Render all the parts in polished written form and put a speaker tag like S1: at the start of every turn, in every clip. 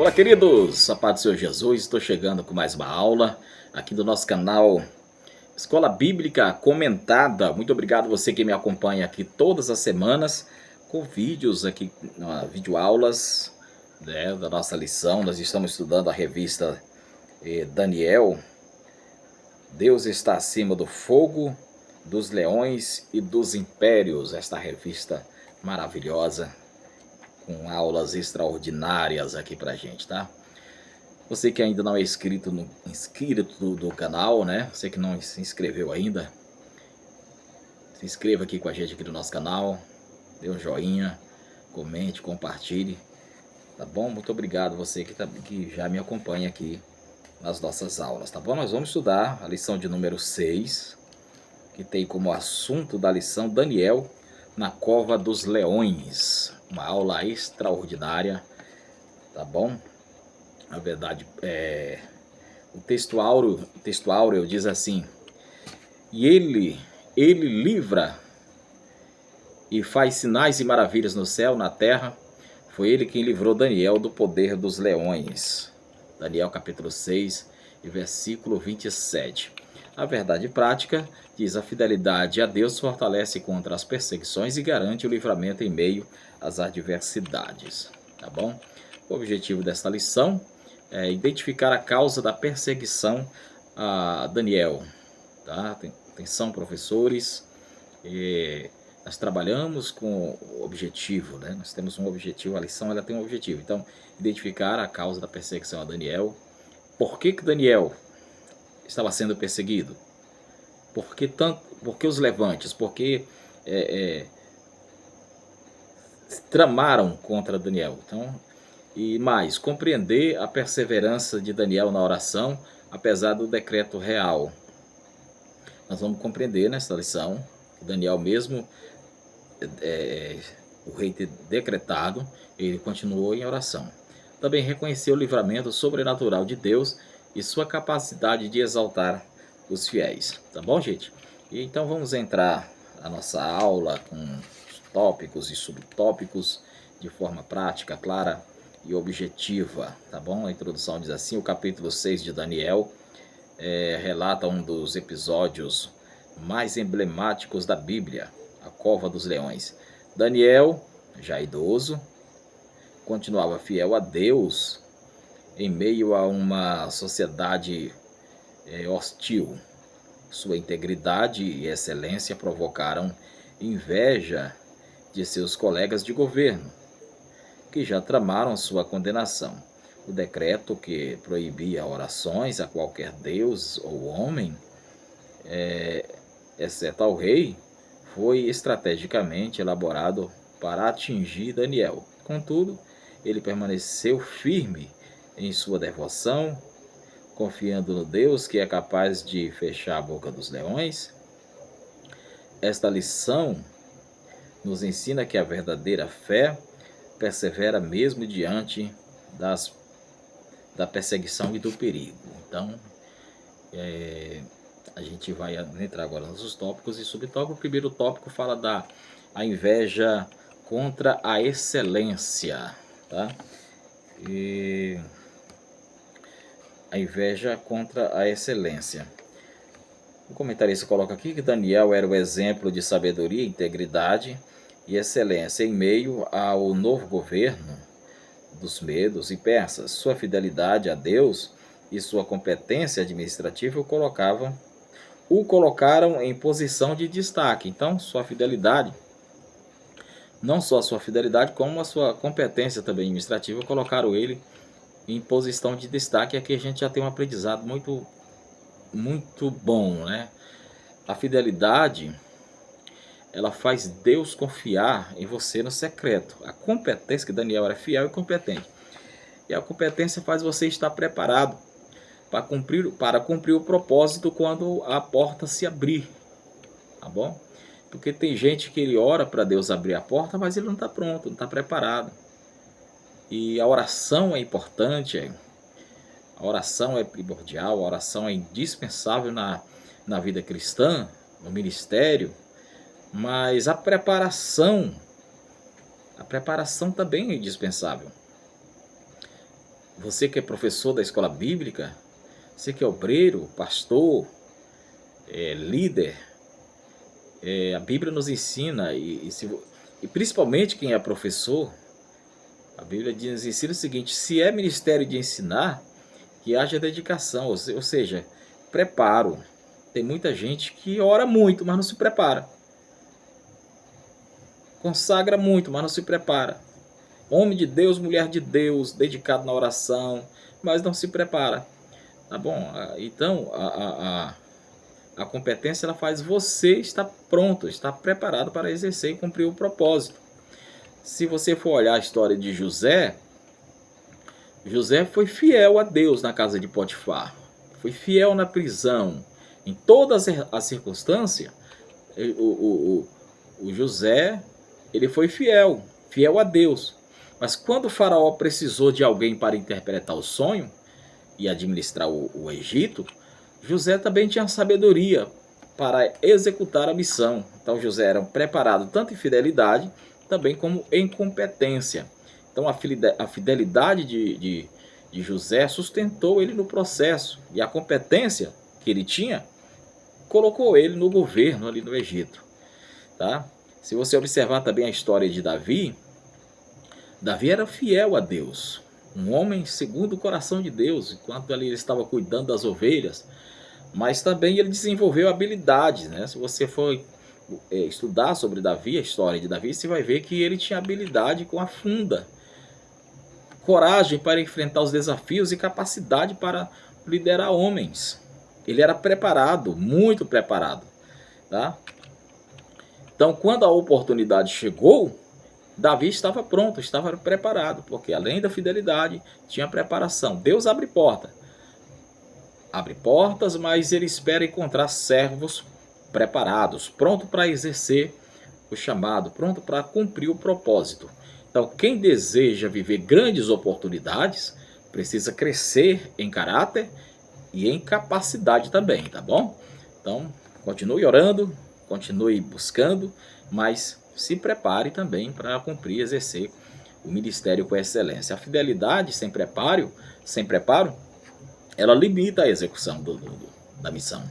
S1: Olá, queridos, a paz do Senhor Jesus. Estou chegando com mais uma aula aqui do nosso canal Escola Bíblica Comentada. Muito obrigado você que me acompanha aqui todas as semanas com vídeos aqui, videoaulas, né, da nossa lição. Nós estamos estudando a revista Daniel. Deus está acima do fogo, dos leões e dos impérios. Esta revista maravilhosa, com aulas extraordinárias aqui pra gente, tá? Você que ainda não é inscrito do canal, né? Você que não se inscreveu ainda, se inscreva aqui com a gente aqui no nosso canal, dê um joinha, comente, compartilhe, tá bom? Muito obrigado você que já me acompanha aqui nas nossas aulas, tá bom? Nós vamos estudar a lição de número 6, que tem como assunto da lição Daniel na cova dos leões. Uma aula extraordinária, tá bom? Na verdade, o texto áureo diz assim: e ele livra e faz sinais e maravilhas no céu, na terra. Foi ele quem livrou Daniel do poder dos leões. Daniel capítulo 6 e versículo 27. A verdade prática diz: a fidelidade a Deus fortalece contra as perseguições e garante o livramento em meio às adversidades. Tá bom? O objetivo desta lição é identificar a causa da perseguição a Daniel. Tá? Atenção, professores. Nós trabalhamos com o objetivo, né? Nós temos um objetivo, a lição ela tem um objetivo. Então, identificar a causa da perseguição a Daniel. Por que Daniel estava sendo perseguido? Por que os levantes? Por que tramaram contra Daniel? Então, e mais, compreender a perseverança de Daniel na oração, apesar do decreto real. Nós vamos compreender nesta lição que Daniel, mesmo o rei ter decretado, ele continuou em oração. Também reconheceu o livramento sobrenatural de Deus e sua capacidade de exaltar os fiéis. Tá bom, gente? E então vamos entrar na nossa aula com tópicos e subtópicos de forma prática, clara e objetiva, tá bom? A introdução diz assim: o capítulo 6 de Daniel relata um dos episódios mais emblemáticos da Bíblia, a cova dos leões. Daniel, já idoso, continuava fiel a Deus em meio a uma sociedade hostil. Sua integridade e excelência provocaram inveja de seus colegas de governo, que já tramaram sua condenação. O decreto que proibia orações a qualquer deus ou homem, exceto ao rei, foi estrategicamente elaborado para atingir Daniel. Contudo, ele permaneceu firme em sua devoção, confiando no Deus que é capaz de fechar a boca dos leões. Esta lição nos ensina que a verdadeira fé persevera mesmo diante da perseguição e do perigo. Então, a gente vai entrar agora nos tópicos e subtópicos. O primeiro tópico fala da inveja contra a excelência, tá? E a inveja contra a excelência. O comentarista coloca aqui que Daniel era o exemplo de sabedoria, integridade e excelência em meio ao novo governo dos medos e persas. Sua fidelidade a Deus e sua competência administrativa o colocaram em posição de destaque. Então, sua fidelidade, não só a sua fidelidade, como a sua competência também administrativa, colocaram ele em posição de destaque. Aqui a gente já tem um aprendizado muito bom, né? A fidelidade, ela faz Deus confiar em você no secreto. A competência, que Daniel era fiel e competente. E a competência faz você estar preparado para cumprir o propósito quando a porta se abrir. Tá bom? Porque tem gente que ele ora para Deus abrir a porta, mas ele não está pronto, não está preparado. E a oração é importante, a oração é primordial, a oração é indispensável na vida cristã, no ministério, mas a preparação também é indispensável. Você que é professor da escola bíblica, você que é obreiro, pastor, líder, a Bíblia nos ensina, e principalmente quem é professor, a Bíblia nos ensina o seguinte: se é ministério de ensinar, que haja dedicação, ou seja, preparo. Tem muita gente que ora muito, mas não se prepara. Consagra muito, mas não se prepara. Homem de Deus, mulher de Deus, dedicado na oração, mas não se prepara. Tá bom? Então, a competência ela faz você estar pronto, estar preparado para exercer e cumprir o propósito. Se você for olhar a história de José, José foi fiel a Deus na casa de Potifar, foi fiel na prisão, em todas as circunstâncias. O José, ele foi fiel a Deus. Mas quando o faraó precisou de alguém para interpretar o sonho e administrar o Egito, José também tinha sabedoria para executar a missão. Então José era preparado tanto em fidelidade, também como em competência. Então a fidelidade de José sustentou ele no processo, e a competência que ele tinha colocou ele no governo ali no Egito. Tá? Se você observar também a história de Davi, Davi era fiel a Deus, um homem segundo o coração de Deus, enquanto ali ele estava cuidando das ovelhas, mas também ele desenvolveu habilidades, né? Se você for estudar sobre Davi, a história de Davi, você vai ver que ele tinha habilidade com a funda, coragem para enfrentar os desafios e capacidade para liderar homens. Ele era preparado, muito preparado, tá? Então, quando a oportunidade chegou, Davi estava pronto, estava preparado, porque além da fidelidade, tinha preparação. Deus abre portas, mas ele espera encontrar servos preparados, pronto para exercer o chamado, pronto para cumprir o propósito. Então, quem deseja viver grandes oportunidades, precisa crescer em caráter e em capacidade também, tá bom? Então, continue orando, continue buscando, mas se prepare também para cumprir e exercer o ministério com excelência. A fidelidade sem preparo, ela limita a execução da missão.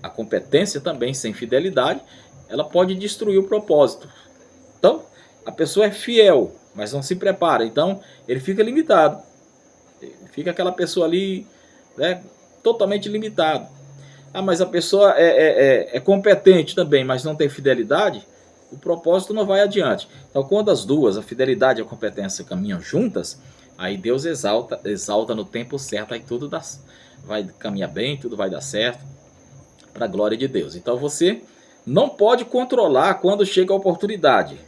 S1: A competência também sem fidelidade, ela pode destruir o propósito. Então, a pessoa é fiel, mas não se prepara, então ele fica limitado. Fica aquela pessoa ali, né, totalmente limitado. Ah, mas a pessoa é competente também, mas não tem fidelidade, o propósito não vai adiante. Então, quando as duas, a fidelidade e a competência, caminham juntas, aí Deus exalta no tempo certo, aí tudo vai caminhar bem, tudo vai dar certo, para a glória de Deus. Então, você não pode controlar quando chega a oportunidade.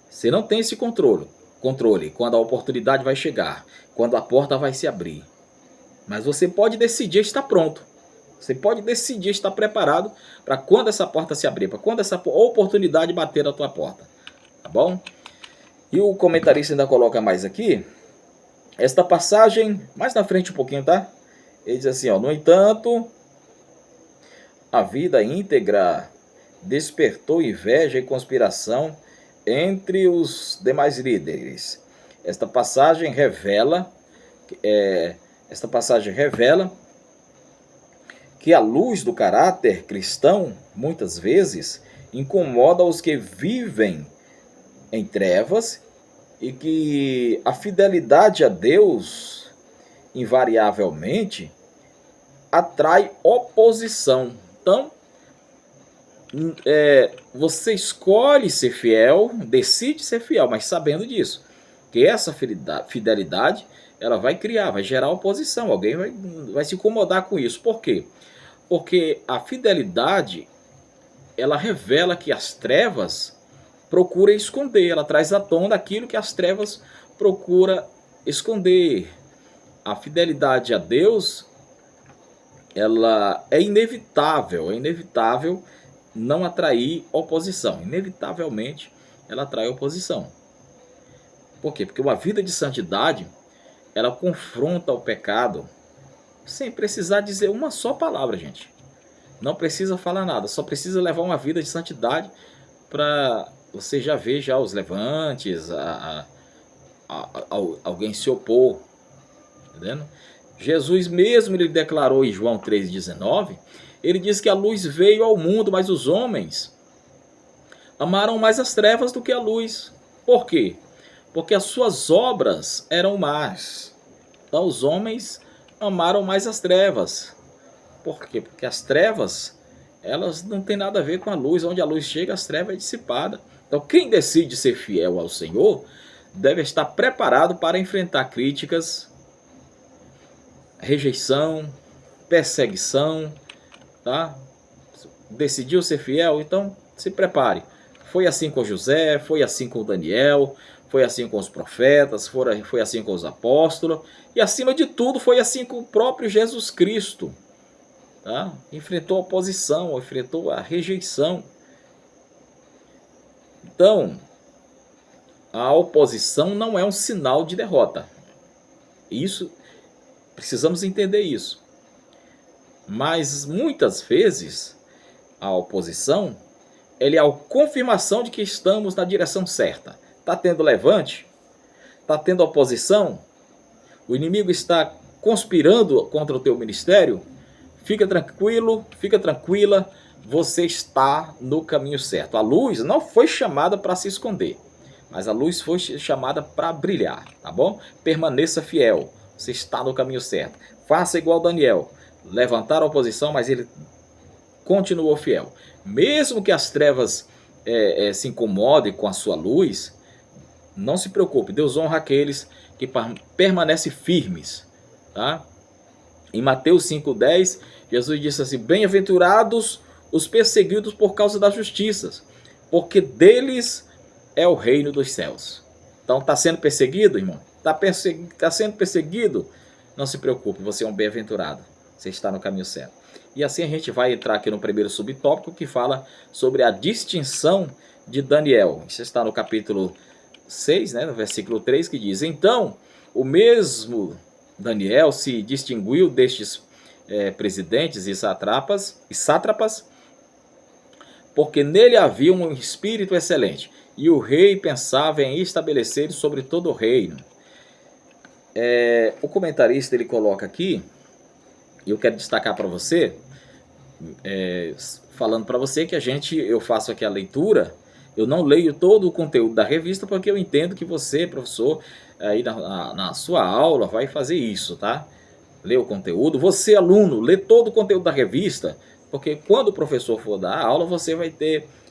S1: Você não tem esse controle quando a oportunidade vai chegar, quando a porta vai se abrir. Mas você pode decidir estar pronto. Você pode decidir estar preparado para quando essa porta se abrir, para quando essa oportunidade bater na tua porta. Tá bom? E o comentarista ainda coloca mais aqui, esta passagem, mais na frente um pouquinho, tá? Ele diz assim, ó: no entanto, a vida íntegra despertou inveja e conspiração entre os demais líderes. Esta passagem revela que a luz do caráter cristão, muitas vezes, incomoda os que vivem em trevas, e que a fidelidade a Deus, invariavelmente, atrai oposição. Então, você escolhe ser fiel, decide ser fiel, mas sabendo disso, que essa fidelidade, ela vai gerar oposição, alguém vai se incomodar com isso. Por quê? Porque a fidelidade, ela revela que as trevas procuram esconder, ela traz à tona aquilo que as trevas procuram esconder. A fidelidade a Deus, ela é inevitável não atrair oposição. Inevitavelmente, ela atrai oposição. Por quê? Porque uma vida de santidade, ela confronta o pecado sem precisar dizer uma só palavra, gente. Não precisa falar nada, só precisa levar uma vida de santidade para você já ver já os levantes, alguém se opor. Entendendo? Jesus mesmo, ele declarou em João 3,19, ele diz que a luz veio ao mundo, mas os homens amaram mais as trevas do que a luz. Por quê? Porque as suas obras eram más. Então os homens amaram mais as trevas. Por quê? Porque as trevas, elas não têm nada a ver com a luz. Onde a luz chega, as trevas é dissipada. Então quem decide ser fiel ao Senhor deve estar preparado para enfrentar críticas, rejeição, perseguição, tá? Decidiu ser fiel, então se prepare. Foi assim com José, foi assim com Daniel, foi assim com os profetas, foi assim com os apóstolos, e acima de tudo foi assim com o próprio Jesus Cristo. Tá? Enfrentou a oposição, enfrentou a rejeição. Então, a oposição não é um sinal de derrota. Isso, precisamos entender isso. Mas muitas vezes a oposição, ele é a confirmação de que estamos na direção certa. Está tendo levante? Está tendo oposição? O inimigo está conspirando contra o teu ministério? Fica tranquilo, fica tranquila, você está no caminho certo. A luz não foi chamada para se esconder, mas a luz foi chamada para brilhar, tá bom? Permaneça fiel, você está no caminho certo. Faça igual Daniel, levantar a oposição, mas ele continuou fiel. Mesmo que as trevas se incomodem com a sua luz, não se preocupe, Deus honra aqueles que permanecem firmes. Tá? Em Mateus 5,10, Jesus disse assim: bem-aventurados os perseguidos por causa da justiça, porque deles é o reino dos céus. Então está sendo perseguido, irmão? Está sendo perseguido? Não se preocupe, você é um bem-aventurado. Você está no caminho certo. E assim a gente vai entrar aqui no primeiro subtópico, que fala sobre a distinção de Daniel. Isso está no capítulo 6, né, no versículo 3, que diz: então, o mesmo Daniel se distinguiu destes presidentes e sátrapas, porque nele havia um espírito excelente, e o rei pensava em estabelecer sobre todo o reino. O comentarista ele coloca aqui, e eu quero destacar para você, falando para você que eu faço aqui a leitura, eu não leio todo o conteúdo da revista, porque eu entendo que você, professor, aí na sua aula vai fazer isso, tá? Lê o conteúdo. Você, aluno, lê todo o conteúdo da revista, porque quando o professor for dar a aula,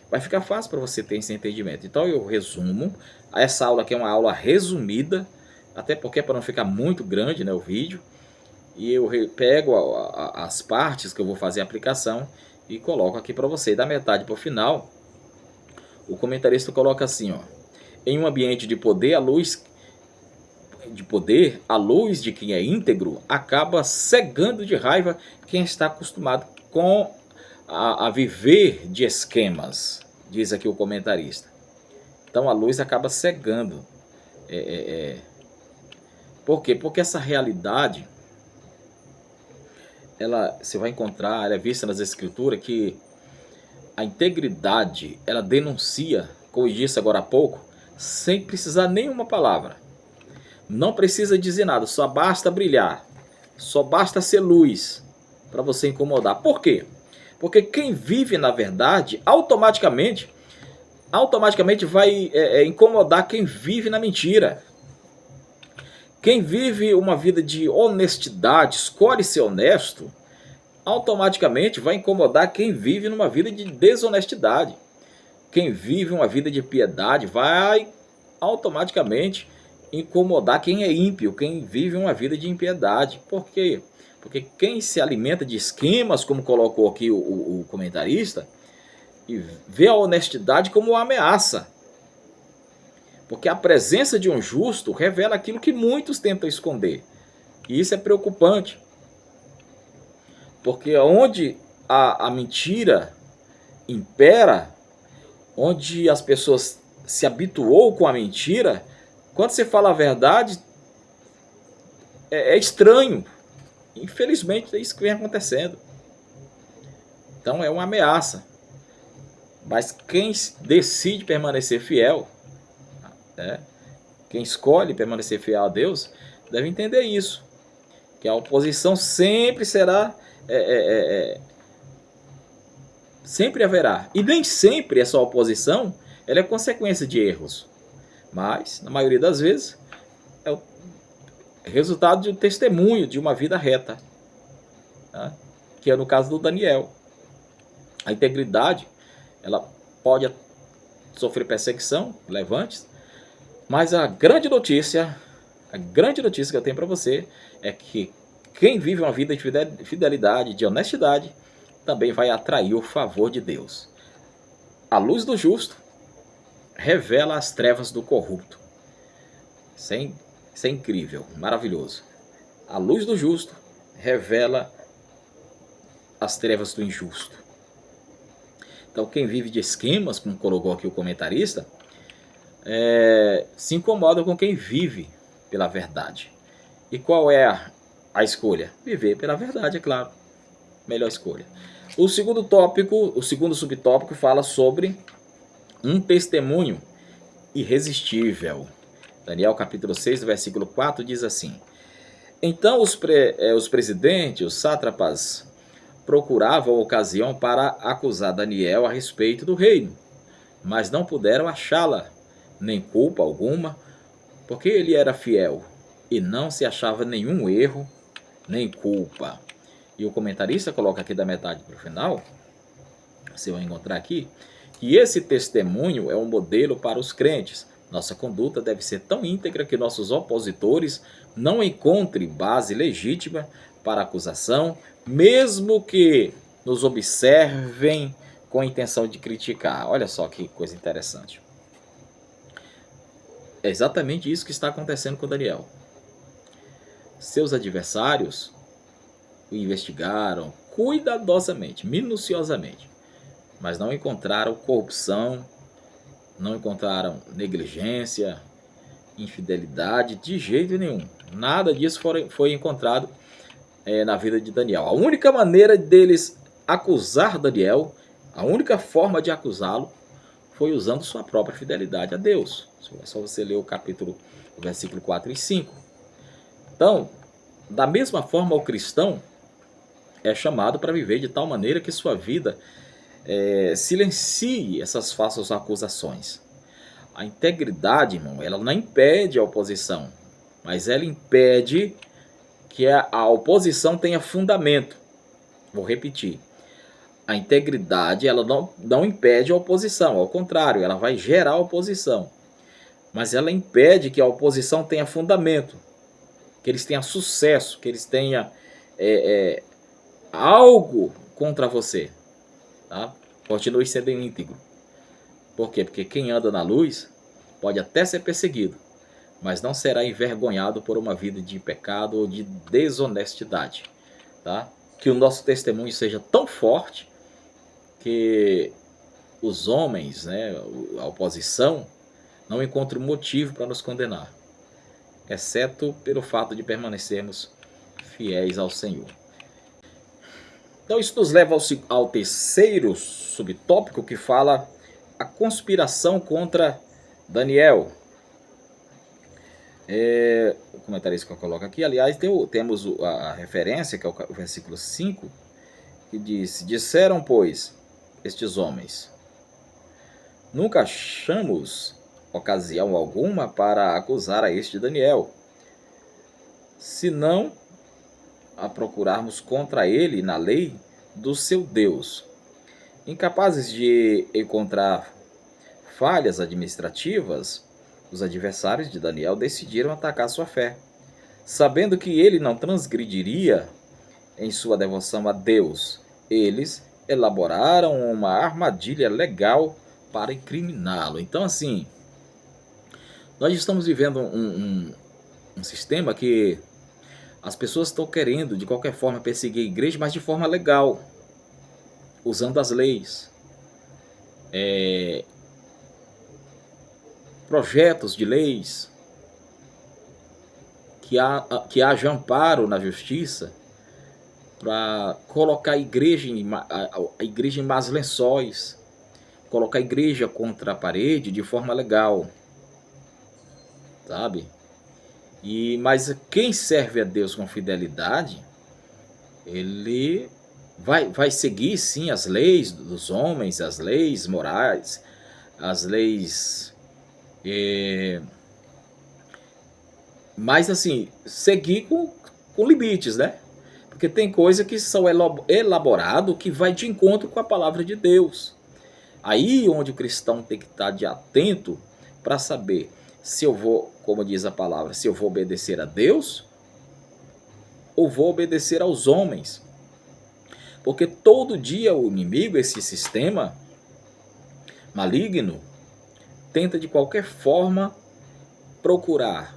S1: vai ficar fácil para você ter esse entendimento. Então eu resumo. Essa aula aqui é uma aula resumida, até porque é para não ficar muito grande, né, o vídeo. E eu pego as partes que eu vou fazer a aplicação e coloco aqui para você. E da metade para o final, o comentarista coloca assim, ó: em um ambiente de poder, a luz de quem é íntegro acaba cegando de raiva quem está acostumado a viver de esquemas, diz aqui o comentarista. Então a luz acaba cegando. Por quê? Porque essa realidade, você vai encontrar, ela é vista nas escrituras, que a integridade, ela denuncia, como eu disse agora há pouco, sem precisar nenhuma palavra. Não precisa dizer nada, só basta brilhar, só basta ser luz para você incomodar. Por quê? Porque quem vive na verdade, automaticamente vai incomodar quem vive na mentira. Quem vive uma vida de honestidade, escolhe ser honesto, automaticamente vai incomodar quem vive numa vida de desonestidade. Quem vive uma vida de piedade vai automaticamente incomodar quem é ímpio, quem vive uma vida de impiedade. Por quê? Porque quem se alimenta de esquemas, como colocou aqui o comentarista, e vê a honestidade como uma ameaça. Porque a presença de um justo revela aquilo que muitos tentam esconder. E isso é preocupante. Porque onde a mentira impera, onde as pessoas se habituou com a mentira, quando você fala a verdade, é estranho. Infelizmente é isso que vem acontecendo. Então é uma ameaça. Mas quem decide permanecer fiel, quem escolhe permanecer fiel a Deus, deve entender isso. Que a oposição sempre será, sempre haverá. E nem sempre essa oposição ela é consequência de erros. Mas, na maioria das vezes, é o resultado de um testemunho de uma vida reta. Tá? Que é no caso do Daniel. A integridade, ela pode sofrer perseguição, levantes, mas a grande notícia que eu tenho para você é que quem vive uma vida de fidelidade, de honestidade, também vai atrair o favor de Deus. A luz do justo revela as trevas do corrupto. Isso é incrível, maravilhoso. A luz do justo revela as trevas do injusto. Então, quem vive de esquemas, como colocou aqui o comentarista, se incomoda com quem vive pela verdade. E qual é a escolha? Viver pela verdade, é claro. Melhor escolha. O segundo subtópico fala sobre um testemunho irresistível. Daniel capítulo 6, versículo 4 diz assim: Então os presidentes, os sátrapas, procuravam ocasião para acusar Daniel a respeito do reino, mas não puderam achá-la, nem culpa alguma, porque ele era fiel e não se achava nenhum erro, nem culpa. E o comentarista coloca aqui da metade para o final, você vai encontrar aqui, que esse testemunho é um modelo para os crentes. Nossa conduta deve ser tão íntegra que nossos opositores não encontrem base legítima para acusação, mesmo que nos observem com a intenção de criticar. Olha só que coisa interessante. É exatamente isso que está acontecendo com Daniel. Seus adversários o investigaram cuidadosamente, minuciosamente, mas não encontraram corrupção, não encontraram negligência, infidelidade de jeito nenhum. Nada disso foi encontrado na vida de Daniel. A única maneira deles acusar Daniel, a única forma de acusá-lo, foi usando sua própria fidelidade a Deus. É só você ler o versículo 4 e 5. Então, da mesma forma, o cristão é chamado para viver de tal maneira que sua vida silencie essas falsas acusações. A integridade, irmão, ela não impede a oposição, mas ela impede que a oposição tenha fundamento. Vou repetir. A integridade, ela não impede a oposição, ao contrário, ela vai gerar oposição. Mas ela impede que a oposição tenha fundamento, que eles tenham sucesso, que eles tenham algo contra você. Tá? Continue sendo íntegro. Por quê? Porque quem anda na luz pode até ser perseguido, mas não será envergonhado por uma vida de pecado ou de desonestidade. Tá? Que o nosso testemunho seja tão forte que os homens, a oposição, não encontrem motivo para nos condenar, exceto pelo fato de permanecermos fiéis ao Senhor. Então isso nos leva ao terceiro subtópico, que fala a conspiração contra Daniel. O comentarista que eu coloco aqui, aliás, temos a referência, que é o versículo 5, que diz: Disseram, pois, estes homens, nunca achamos ocasião alguma para acusar a este Daniel, senão a procurarmos contra ele na lei do seu Deus. Incapazes de encontrar falhas administrativas, os adversários de Daniel decidiram atacar sua fé, sabendo que ele não transgrediria em sua devoção a Deus. Eles elaboraram uma armadilha legal para incriminá-lo. Então, assim, nós estamos vivendo um sistema que as pessoas estão querendo, de qualquer forma, perseguir a igreja, mas de forma legal, usando as leis, projetos de leis, que haja amparo na justiça para colocar a igreja em más lençóis, colocar a igreja contra a parede de forma legal, sabe? Mas quem serve a Deus com fidelidade, ele vai seguir sim as leis dos homens, as leis morais, as leis, eh, mas assim, seguir com limites, né? Porque tem coisa que são elaborado que vai de encontro com a palavra de Deus. Aí onde o cristão tem que estar de atento para saber se eu vou, como diz a palavra, se eu vou obedecer a Deus ou vou obedecer aos homens. Porque todo dia o inimigo, esse sistema maligno, tenta de qualquer forma procurar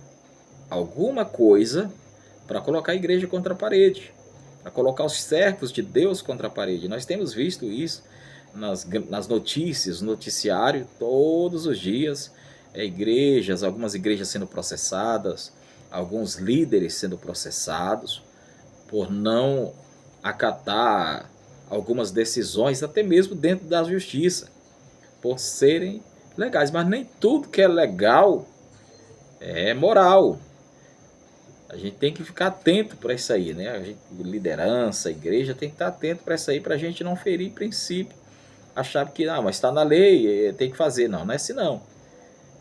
S1: alguma coisa para colocar a igreja contra a parede, para colocar os servos de Deus contra a parede. Nós temos visto isso nas notícias, no noticiário, todos os dias, igrejas, algumas igrejas sendo processadas, alguns líderes sendo processados por não acatar algumas decisões, até mesmo dentro da justiça, por serem legais. Mas nem tudo que é legal é moral. A gente tem que ficar atento para isso aí, né? A gente, liderança, a igreja tem que estar atento para isso aí, para a gente não ferir princípio. Achar que, mas está na lei, tem que fazer. Não, não é assim não.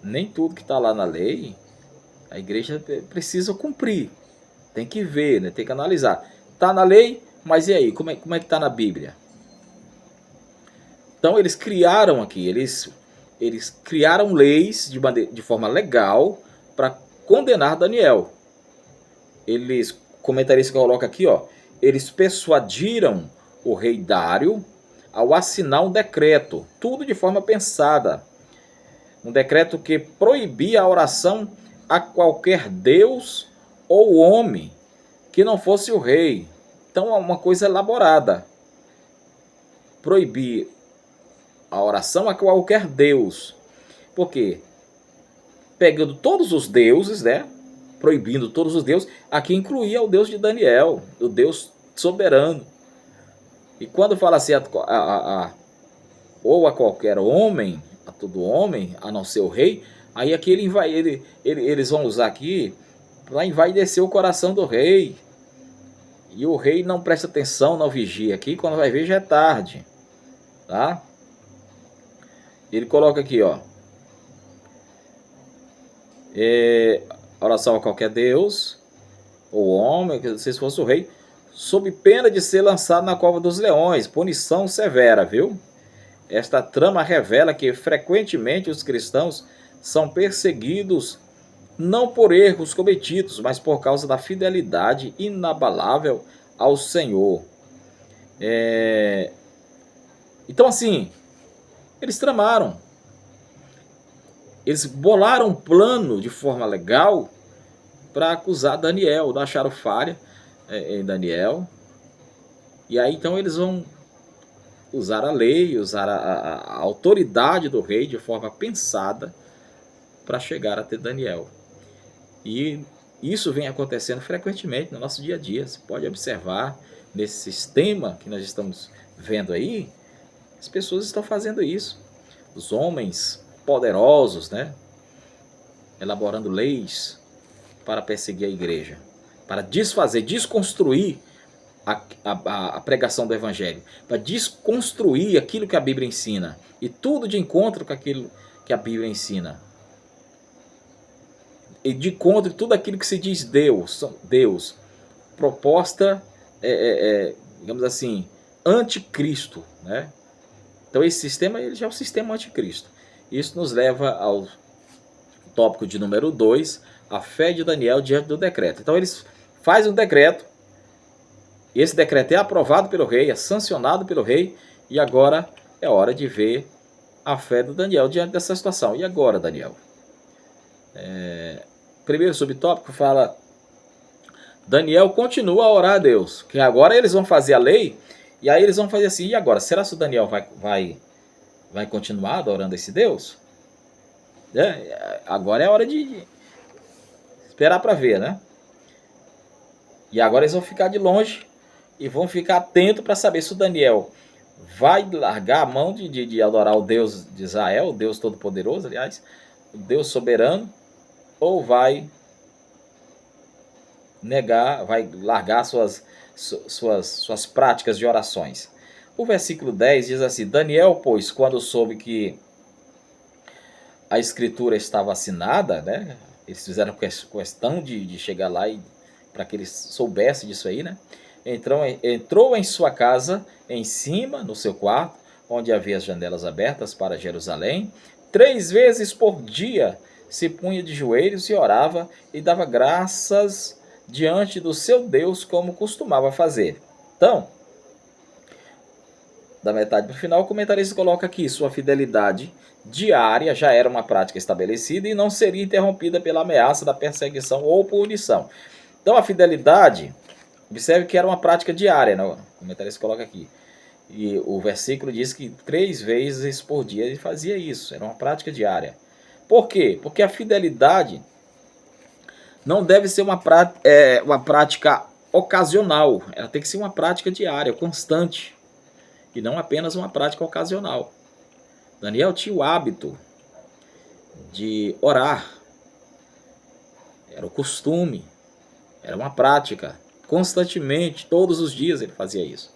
S1: Nem tudo que está lá na lei, a igreja precisa cumprir. Tem que ver, né? Tem que analisar. Está na lei, mas e aí? Como é que está na Bíblia? Então eles criaram aqui, eles criaram leis de forma legal para condenar Daniel. Eles, comentarista coloca aqui, eles persuadiram o rei Dário ao assinar um decreto, tudo de forma pensada. Um decreto que proibia a oração a qualquer deus ou homem que não fosse o rei. Então é uma coisa elaborada. Proibir a oração a qualquer deus. Por quê? Pegando todos os deuses, né? Proibindo todos os deuses, aqui incluía o Deus de Daniel, o Deus soberano. E quando fala assim, ou a qualquer homem, a todo homem, a não ser o rei, aí aqui eles vão usar aqui para envaidecer o coração do rei. E o rei não presta atenção, não vigia aqui, quando vai ver já é tarde. Tá? Ele coloca aqui, oração a qualquer deus, ou homem, que se fosse o rei, sob pena de ser lançado na cova dos leões, punição severa, viu? Esta trama revela que frequentemente os cristãos são perseguidos não por erros cometidos, mas por causa da fidelidade inabalável ao Senhor. Então assim, eles tramaram. Eles bolaram um plano de forma legal para acusar Daniel, não acharam falha em Daniel. E aí então eles vão usar a lei, usar a autoridade do rei de forma pensada para chegar até Daniel. E isso vem acontecendo frequentemente no nosso dia a dia. Você pode observar nesse sistema que nós estamos vendo aí, as pessoas estão fazendo isso. Os homens poderosos, né? Elaborando leis para perseguir a igreja, para desfazer, desconstruir a pregação do evangelho, para desconstruir aquilo que a Bíblia ensina, e tudo de encontro com aquilo que a Bíblia ensina, e de encontro tudo aquilo que se diz Deus, proposta, digamos assim, anticristo, né? Então esse sistema ele já é um sistema anticristo. Isso nos leva ao tópico de número 2, a fé de Daniel diante do decreto. Então eles fazem um decreto, e esse decreto é aprovado pelo rei, é sancionado pelo rei, e agora é hora de ver a fé do Daniel diante dessa situação. E agora, Daniel? Primeiro subtópico fala, Daniel continua a orar a Deus, que agora eles vão fazer a lei, e aí eles vão fazer assim, e agora? Será que o Daniel vai continuar adorando esse Deus? Agora é hora de esperar para ver, né? E agora eles vão ficar de longe e vão ficar atentos para saber se o Daniel vai largar a mão de adorar o Deus de Israel, o Deus Todo-Poderoso, aliás, o Deus soberano, ou vai negar, vai largar suas práticas de orações. O versículo 10 diz assim: Daniel, pois, quando soube que a escritura estava assinada, né? Eles fizeram questão de chegar lá e para que eles soubessem disso aí, né? Entrou em sua casa, em cima, no seu quarto, onde havia as janelas abertas para Jerusalém. 3 vezes por dia se punha de joelhos e orava e dava graças diante do seu Deus, como costumava fazer. Então, da metade para o final, o comentarista coloca aqui: sua fidelidade diária já era uma prática estabelecida e não seria interrompida pela ameaça da perseguição ou punição. Então a fidelidade, observe que era uma prática diária, né? O comentarista coloca aqui. E o versículo diz que 3 vezes por dia ele fazia isso, era uma prática diária. Por quê? Porque a fidelidade não deve ser uma prática ocasional, ela tem que ser uma prática diária, constante, e não apenas uma prática ocasional. Daniel tinha o hábito de orar, era o costume, era uma prática, constantemente, todos os dias ele fazia isso.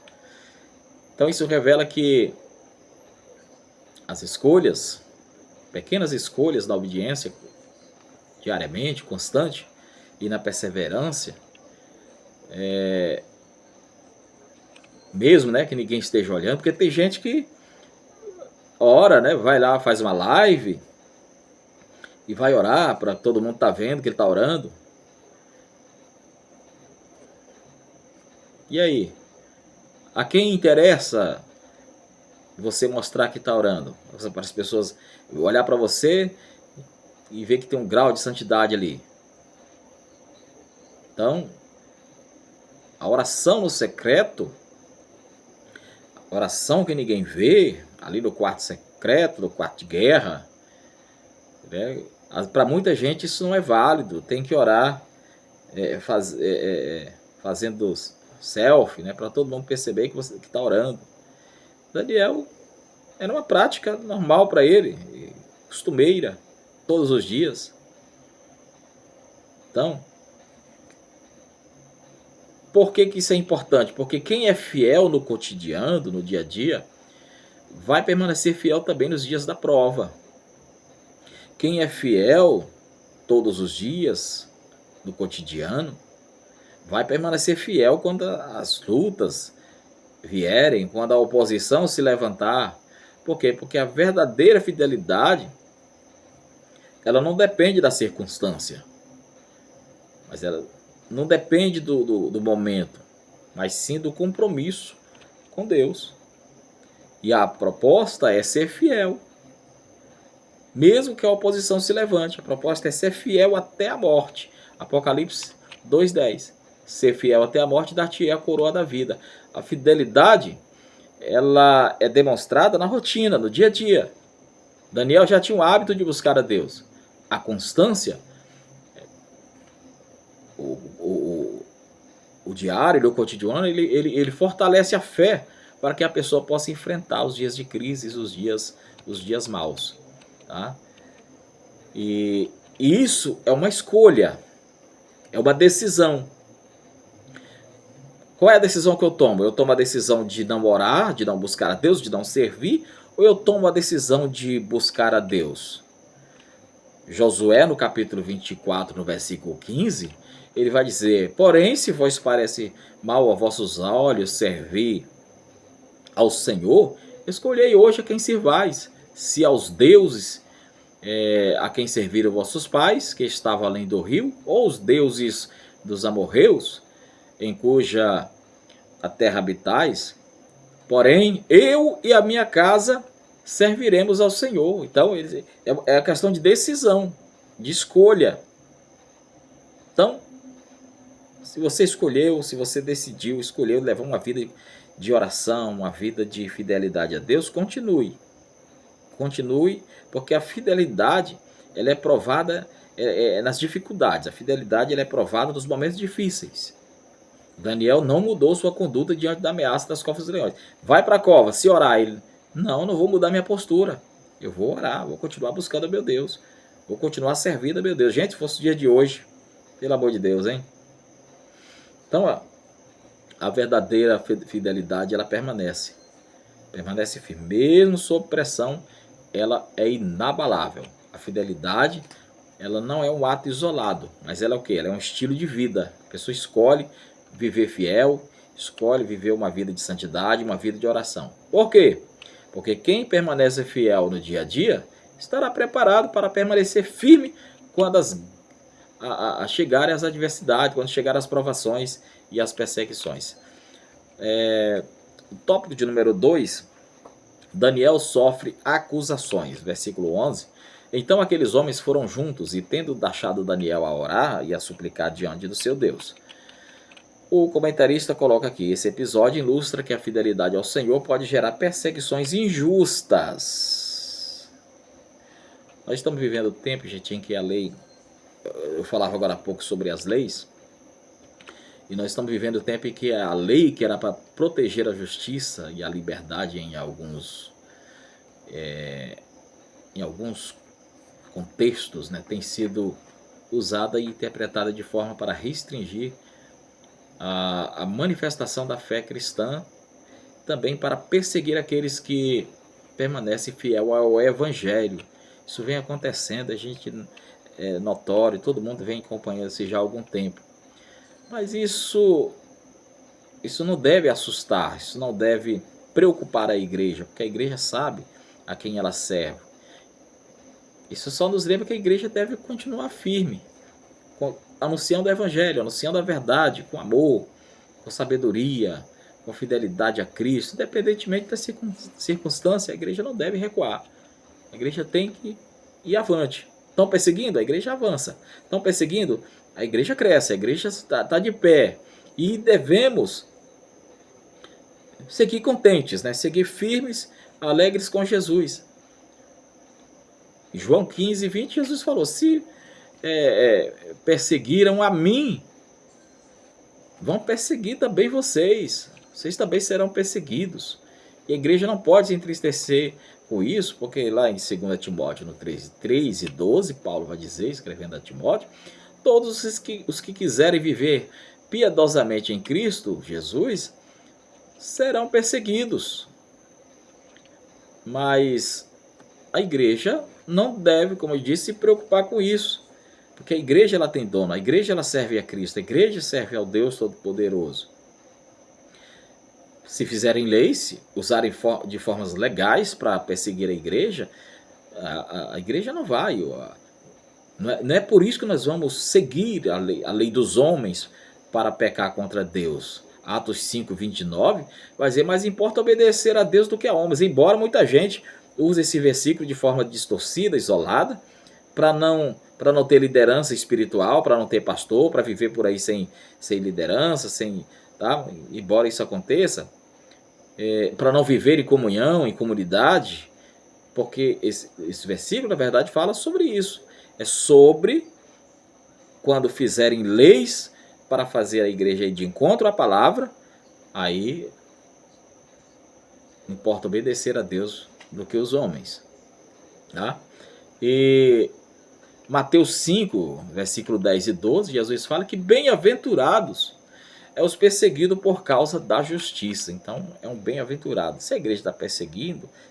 S1: Então isso revela que as escolhas, pequenas escolhas na obediência, diariamente, constante, e na perseverança, mesmo, né, que ninguém esteja olhando, porque tem gente que ora, né, vai lá, faz uma live e vai orar para todo mundo tá vendo que ele tá orando. E aí? A quem interessa você mostrar que está orando? Para as pessoas olhar para você e ver que tem um grau de santidade ali. Então, a oração no secreto, a oração que ninguém vê, ali no quarto secreto, no quarto de guerra, né? Para muita gente isso não é válido, tem que orar fazendo selfie, né, para todo mundo perceber que você está orando. Daniel era uma prática normal para ele, costumeira, todos os dias. Então, por que isso é importante? Porque quem é fiel no cotidiano, no dia a dia, vai permanecer fiel também nos dias da prova. Quem é fiel todos os dias, no cotidiano, vai permanecer fiel quando as lutas vierem, quando a oposição se levantar. Por quê? Porque a verdadeira fidelidade, ela não depende da circunstância, mas ela não depende do momento, mas sim do compromisso com Deus. E a proposta é ser fiel, mesmo que a oposição se levante. A proposta é ser fiel até a morte. Apocalipse 2:10. Ser fiel até a morte, dar-te-ei a coroa da vida. A fidelidade, ela é demonstrada na rotina, no dia a dia. Daniel já tinha o hábito de buscar a Deus. A constância, o diário, o cotidiano, ele fortalece a fé para que a pessoa possa enfrentar os dias de crise, os dias maus. Tá? E isso é uma escolha, é uma decisão. Qual é a decisão que eu tomo? Eu tomo a decisão de não orar, de não buscar a Deus, de não servir, ou eu tomo a decisão de buscar a Deus? Josué, no capítulo 24, no versículo 15, ele vai dizer: porém, se vos parece mal a vossos olhos servir ao Senhor, escolhei hoje a quem servais, se aos deuses a quem serviram vossos pais, que estavam além do rio, ou os deuses dos amorreus, em cuja a terra habitais, porém eu e a minha casa serviremos ao Senhor. Então é a questão de decisão, de escolha. Então, se você escolheu, se você decidiu, escolheu levar uma vida de oração, uma vida de fidelidade a Deus, continue. Continue, porque a fidelidade ela é provada nas dificuldades. A fidelidade ela é provada nos momentos difíceis. Daniel não mudou sua conduta diante da ameaça das covas dos leões. Vai para a cova, se orar, ele, não vou mudar minha postura. Eu vou orar, vou continuar buscando a meu Deus. Vou continuar servindo a meu Deus. Gente, se fosse o dia de hoje, pelo amor de Deus, hein? Então, a verdadeira fidelidade, ela permanece firme, mesmo sob pressão, ela é inabalável. A fidelidade, ela não é um ato isolado, mas ela é o quê? Ela é um estilo de vida. A pessoa escolhe viver fiel, escolhe viver uma vida de santidade, uma vida de oração. Por quê? Porque quem permanece fiel no dia a dia estará preparado para permanecer firme quando chegarem as adversidades, quando chegarem as provações e as perseguições. O tópico de número 2, Daniel sofre acusações, versículo 11. Então aqueles homens foram juntos e, tendo deixado Daniel a orar e a suplicar diante do seu Deus. O comentarista coloca aqui, esse episódio ilustra que a fidelidade ao Senhor pode gerar perseguições injustas. Nós estamos vivendo o tempo, gente, em que a lei, eu falava agora há pouco sobre as leis, e nós estamos vivendo o tempo em que a lei, que era para proteger a justiça e a liberdade em alguns contextos, né, tem sido usada e interpretada de forma para restringir a manifestação da fé cristã, também para perseguir aqueles que permanecem fiel ao Evangelho. Isso vem acontecendo, a gente é notório, todo mundo vem acompanhando isso já há algum tempo. Mas isso não deve assustar, isso não deve preocupar a igreja, porque a igreja sabe a quem ela serve. Isso só nos lembra que a igreja deve continuar firme, anunciando o Evangelho, anunciando a verdade, com amor, com sabedoria, com fidelidade a Cristo. Independentemente da circunstância, a igreja não deve recuar. A igreja tem que ir avante. Estão perseguindo? A igreja avança. Estão perseguindo? A igreja cresce, a igreja está de pé. E devemos seguir contentes, né? Seguir firmes, alegres com Jesus. João 15, 20, Jesus falou, se perseguiram a mim, vão perseguir também vocês também serão perseguidos. E a igreja não pode se entristecer com isso, porque lá em 2 Timóteo, no 3 e 12, Paulo vai dizer, escrevendo a Timóteo, todos os que quiserem viver piedosamente em Cristo Jesus serão perseguidos. Mas a igreja não deve, como eu disse, se preocupar com isso. Porque a igreja ela tem dono, a igreja ela serve a Cristo, a igreja serve ao Deus Todo-Poderoso. Se fizerem leis, usarem de formas legais para perseguir a igreja não vai. Não é por isso que nós vamos seguir a lei dos homens para pecar contra Deus. Atos 5, 29 vai dizer, mas importa obedecer a Deus do que a homens. Embora muita gente use esse versículo de forma distorcida, isolada, para não ter liderança espiritual, para não ter pastor, para viver por aí sem liderança, tá? Embora isso aconteça, para não viver em comunhão, em comunidade, porque esse versículo, na verdade, fala sobre isso. É sobre quando fizerem leis para fazer a igreja ir de encontro à palavra, aí importa obedecer a Deus do que os homens. Tá? E Mateus 5, versículo 10 e 12, Jesus fala que bem-aventurados é os perseguidos por causa da justiça. Então, é um bem-aventurado. Se a igreja está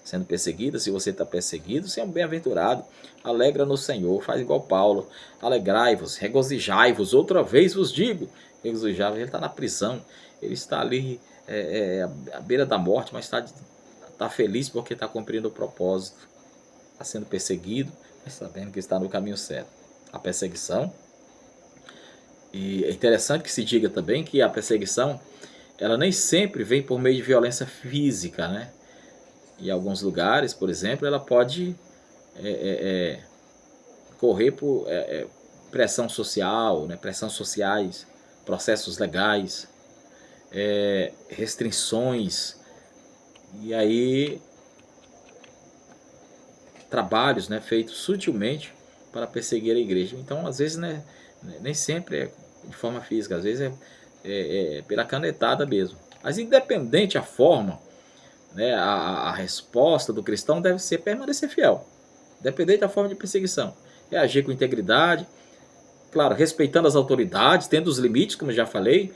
S1: sendo perseguida, se você está perseguido, você é um bem-aventurado. Alegra no Senhor, faz igual Paulo. Alegrai-vos, regozijai-vos, outra vez vos digo. Regozijai-vos, ele está na prisão, ele está ali à beira da morte, mas está feliz porque está cumprindo o propósito. Está sendo perseguido, mas sabendo que está no caminho certo. A perseguição. E é interessante que se diga também que a perseguição, ela nem sempre vem por meio de violência física, né? Em alguns lugares, por exemplo, ela pode correr por pressão social, né? Pressões sociais, processos legais, restrições, e aí trabalhos, né, feitos sutilmente para perseguir a igreja. Então, às vezes, né, nem sempre é de forma física, às vezes é pela canetada mesmo. Mas independente a forma, né, a resposta do cristão deve ser permanecer fiel, independente da forma de perseguição. É agir com integridade, claro, respeitando as autoridades, tendo os limites, como eu já falei,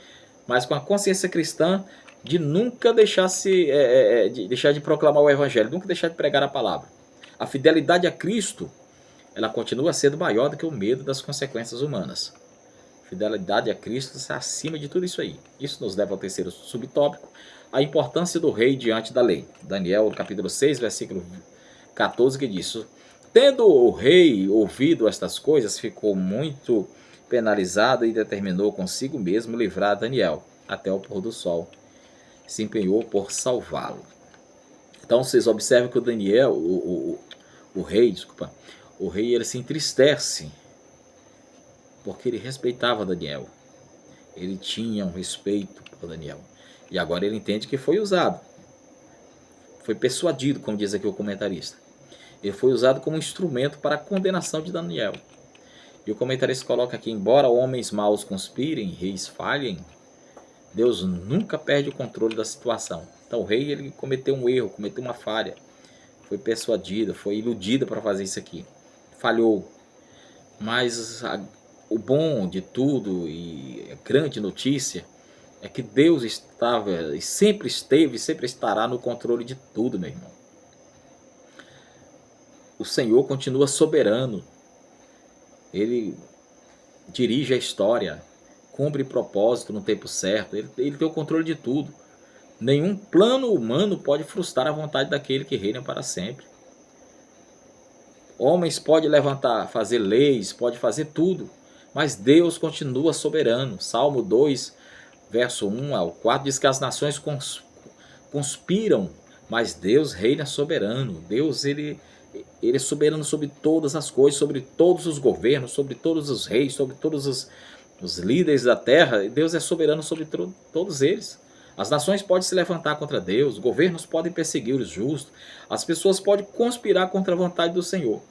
S1: mas com a consciência cristã de nunca deixar de proclamar o evangelho, nunca deixar de pregar a palavra. A fidelidade a Cristo, ela continua sendo maior do que o medo das consequências humanas. Fidelidade a Cristo está acima de tudo isso aí. Isso nos leva ao terceiro subtópico, a importância do rei diante da lei. Daniel, capítulo 6, versículo 14, que diz: tendo o rei ouvido estas coisas, ficou muito penalizado e determinou consigo mesmo livrar Daniel até o pôr do sol. Se empenhou por salvá-lo. Então vocês observam que o Daniel, o rei, ele se entristece porque ele respeitava Daniel. Ele tinha um respeito por Daniel. E agora ele entende que foi usado. Foi persuadido, como diz aqui o comentarista. Ele foi usado como instrumento para a condenação de Daniel. E o comentarista coloca aqui: embora homens maus conspirem, reis falhem, Deus nunca perde o controle da situação. Então o rei, ele cometeu um erro, cometeu uma falha. Foi persuadido, foi iludido para fazer isso aqui. Falhou. Mas o bom de tudo, e a grande notícia, é que Deus estava, e sempre esteve, e sempre estará no controle de tudo, meu irmão. O Senhor continua soberano. Ele dirige a história, cumpre propósito no tempo certo. Ele tem o controle de tudo. Nenhum plano humano pode frustrar a vontade daquele que reina para sempre. Homens podem levantar, fazer leis, pode fazer tudo, mas Deus continua soberano. Salmo 2, verso 1 ao 4 diz que as nações conspiram, mas Deus reina soberano. Deus, ele é soberano sobre todas as coisas, sobre todos os governos, sobre todos os reis, sobre todos os líderes da terra. Deus é soberano sobre todos eles. As nações podem se levantar contra Deus, governos podem perseguir os justos, as pessoas podem conspirar contra a vontade do Senhor.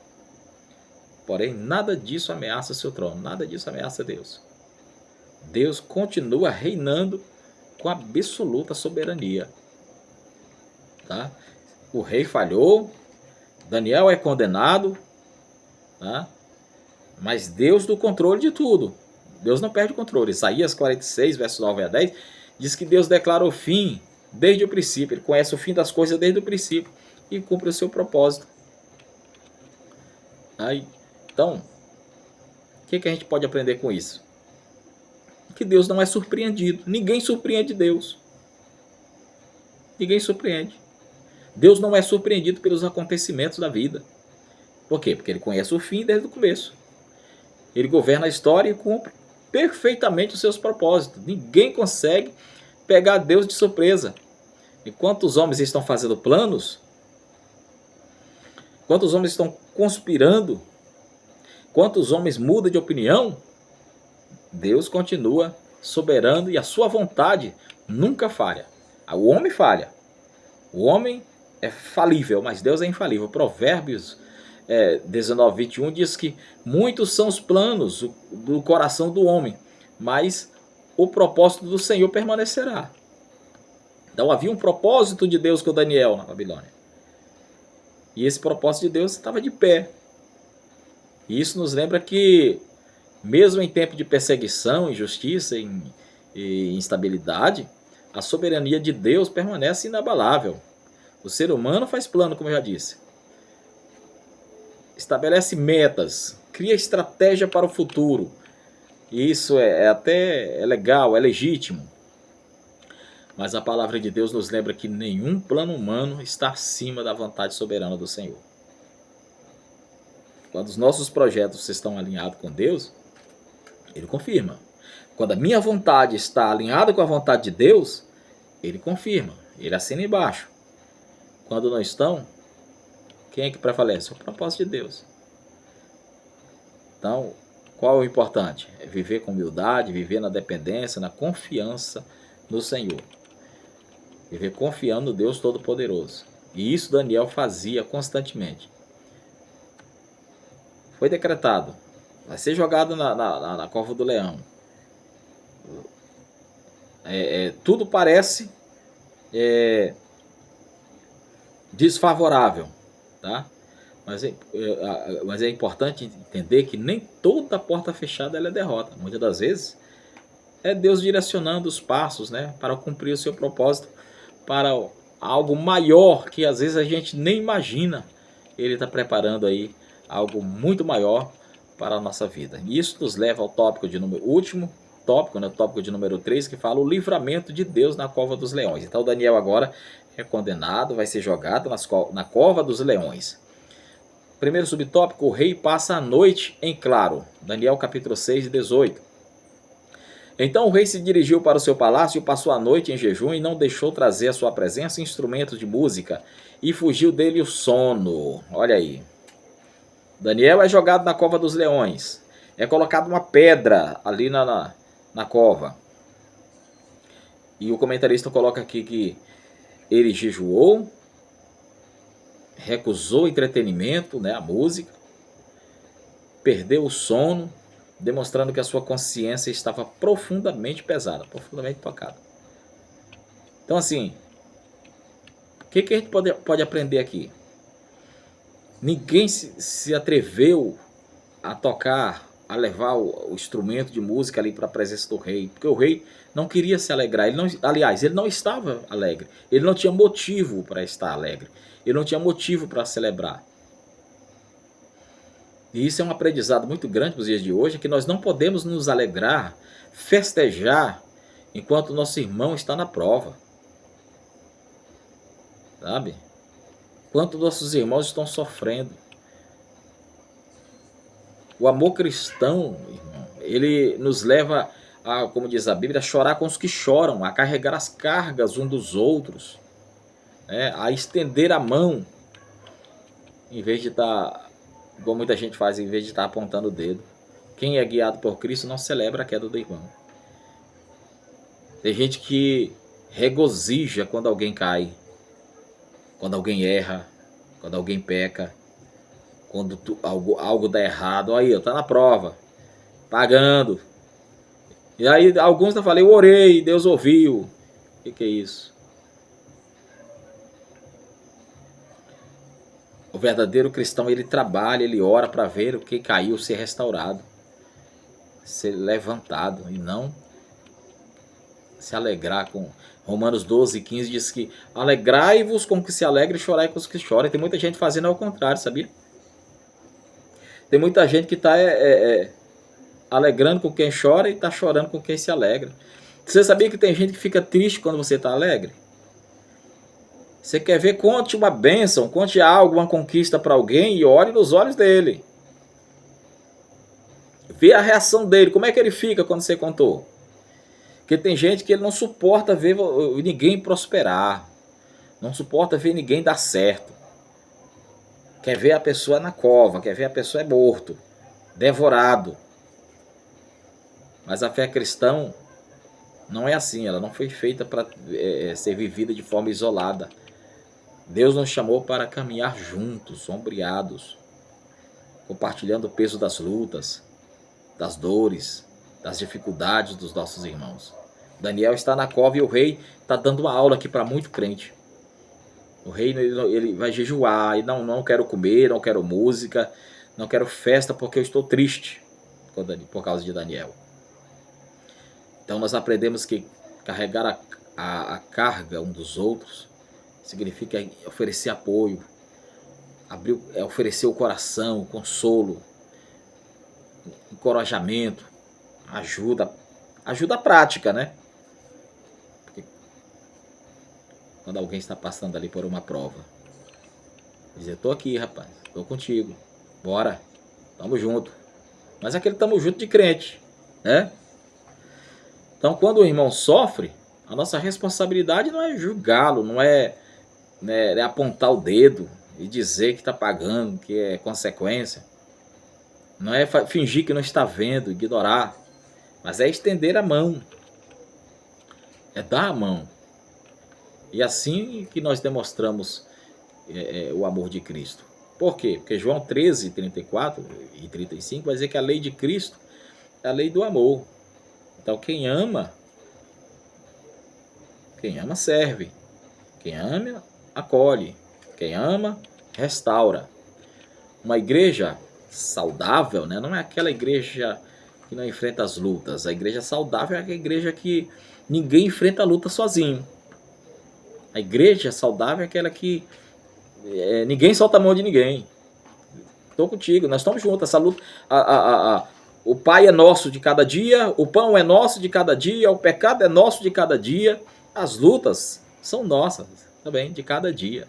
S1: Porém, nada disso ameaça seu trono, nada disso ameaça Deus. Deus continua reinando com absoluta soberania. Tá? O rei falhou, Daniel é condenado, tá? Mas Deus do controle de tudo. Deus não perde o controle. Isaías 46, verso 9 a 10, diz que Deus declara o fim desde o princípio. Ele conhece o fim das coisas desde o princípio e cumpre o seu propósito. Aí, então, o que a gente pode aprender com isso? Que Deus não é surpreendido. Ninguém surpreende Deus. Ninguém surpreende. Deus não é surpreendido pelos acontecimentos da vida. Por quê? Porque ele conhece o fim desde o começo. Ele governa a história e cumpre perfeitamente os seus propósitos. Ninguém consegue pegar Deus de surpresa. Enquanto os homens estão fazendo planos, enquanto os homens estão conspirando, enquanto os homens mudam de opinião, Deus continua soberano e a sua vontade nunca falha. O homem falha. O homem é falível, mas Deus é infalível. Provérbios 19, 21 diz que muitos são os planos do coração do homem, mas o propósito do Senhor permanecerá. Então havia um propósito de Deus com Daniel na Babilônia. E esse propósito de Deus estava de pé. E isso nos lembra que, mesmo em tempo de perseguição, injustiça e instabilidade, a soberania de Deus permanece inabalável. O ser humano faz plano, como eu já disse. Estabelece metas, cria estratégia para o futuro. E isso é legal, é legítimo. Mas a palavra de Deus nos lembra que nenhum plano humano está acima da vontade soberana do Senhor. Quando os nossos projetos estão alinhados com Deus, Ele confirma. Quando a minha vontade está alinhada com a vontade de Deus, Ele confirma, Ele assina embaixo. Quando não estão, quem é que prevalece? O propósito de Deus. Então, qual é o importante? É viver com humildade, viver na dependência, na confiança no Senhor. Viver confiando no Deus Todo-Poderoso. E isso Daniel fazia constantemente. Foi decretado. Vai ser jogado na cova do leão. Tudo parece desfavorável, tá? Mas é importante entender que nem toda porta fechada ela é derrota. Muitas das vezes É Deus direcionando os passos, né, para cumprir o seu propósito, para algo maior que às vezes a gente nem imagina. Ele está preparando aí algo muito maior para a nossa vida. E isso nos leva ao tópico de número último, tópico, né, o tópico de número 3, que fala o livramento de Deus na cova dos leões. Então Daniel agora é condenado, vai ser jogado na cova dos leões. Primeiro subtópico, o rei passa a noite em claro. Daniel capítulo 6, 18. Então o rei se dirigiu para o seu palácio e passou a noite em jejum e não deixou trazer à sua presença instrumentos de música e fugiu dele o sono. Olha aí. Daniel é jogado na cova dos leões. É colocada uma pedra ali na cova. E o comentarista coloca aqui que ele jejuou, recusou o entretenimento, né, a música, perdeu o sono, demonstrando que a sua consciência estava profundamente pesada, profundamente tocada. Então assim, o que a gente pode aprender aqui? Ninguém se atreveu a tocar, a levar o instrumento de música ali para a presença do rei, porque o rei não queria se alegrar. Ele não estava alegre, ele não tinha motivo para estar alegre, ele não tinha motivo para celebrar. E isso é um aprendizado muito grande para os dias de hoje, que nós não podemos nos alegrar, festejar, enquanto o nosso irmão está na prova. Sabe? Enquanto nossos irmãos estão sofrendo. O amor cristão, irmão, ele nos leva a, como diz a Bíblia, a chorar com os que choram, a carregar as cargas um dos outros, né? A estender a mão, em vez de estar, como muita gente faz, em vez de estar apontando o dedo. Quem é guiado por Cristo não celebra a queda do irmão. Tem gente que regozija quando alguém cai, quando alguém erra, quando alguém peca, quando algo dá errado. Aí, tá na prova, pagando. E aí alguns falam, eu orei, Deus ouviu. O que é isso? O verdadeiro cristão, ele trabalha, ele ora para ver o que caiu ser restaurado, ser levantado, e não se alegrar com... Romanos 12, 15 diz que alegrai-vos com o que se alegra e chorai com os que choram. Tem muita gente fazendo ao contrário, sabia? Tem muita gente que está alegrando com quem chora e está chorando com quem se alegra. Você sabia que tem gente que fica triste quando você está alegre? Você quer ver, conte uma bênção, conte algo, uma conquista para alguém e olhe nos olhos dele. Vê a reação dele, como é que ele fica quando você contou? Porque tem gente que ele não suporta ver ninguém prosperar, não suporta ver ninguém dar certo. Quer ver a pessoa na cova, quer ver a pessoa morto, devorado. Mas a fé cristã não é assim, ela não foi feita para ser vivida de forma isolada. Deus nos chamou para caminhar juntos, ombreados, compartilhando o peso das lutas, das dores, das dificuldades dos nossos irmãos. Daniel está na cova e o rei está dando uma aula aqui para muito crente. O rei ele vai jejuar e não quero comer, não quero música, não quero festa porque eu estou triste por causa de Daniel. Então nós aprendemos que carregar a carga um dos outros significa oferecer apoio, oferecer o coração, o consolo, encorajamento, ajuda prática, né? Porque quando alguém está passando ali por uma prova, dizer, tô aqui, rapaz, tô contigo, bora, tamo junto. Mas aquele tamo junto de crente, né? Então quando o irmão sofre, a nossa responsabilidade não é julgá-lo, não é apontar o dedo e dizer que está pagando, que é consequência. Não é fingir que não está vendo, ignorar, mas é estender a mão, é dar a mão. E assim que nós demonstramos o amor de Cristo. Por quê? Porque João 13, 34 e 35 vai dizer que a lei de Cristo é a lei do amor. Então quem ama serve, quem ama acolhe, quem ama restaura. Uma igreja saudável, né? Não é aquela igreja que não enfrenta as lutas. A igreja saudável é a igreja que ninguém enfrenta a luta sozinho. A igreja saudável é aquela que ninguém solta a mão de ninguém. Estou contigo, nós estamos juntos. Essa luta, o Pai é nosso de cada dia, o pão é nosso de cada dia, o pecado é nosso de cada dia. As lutas são nossas também de cada dia.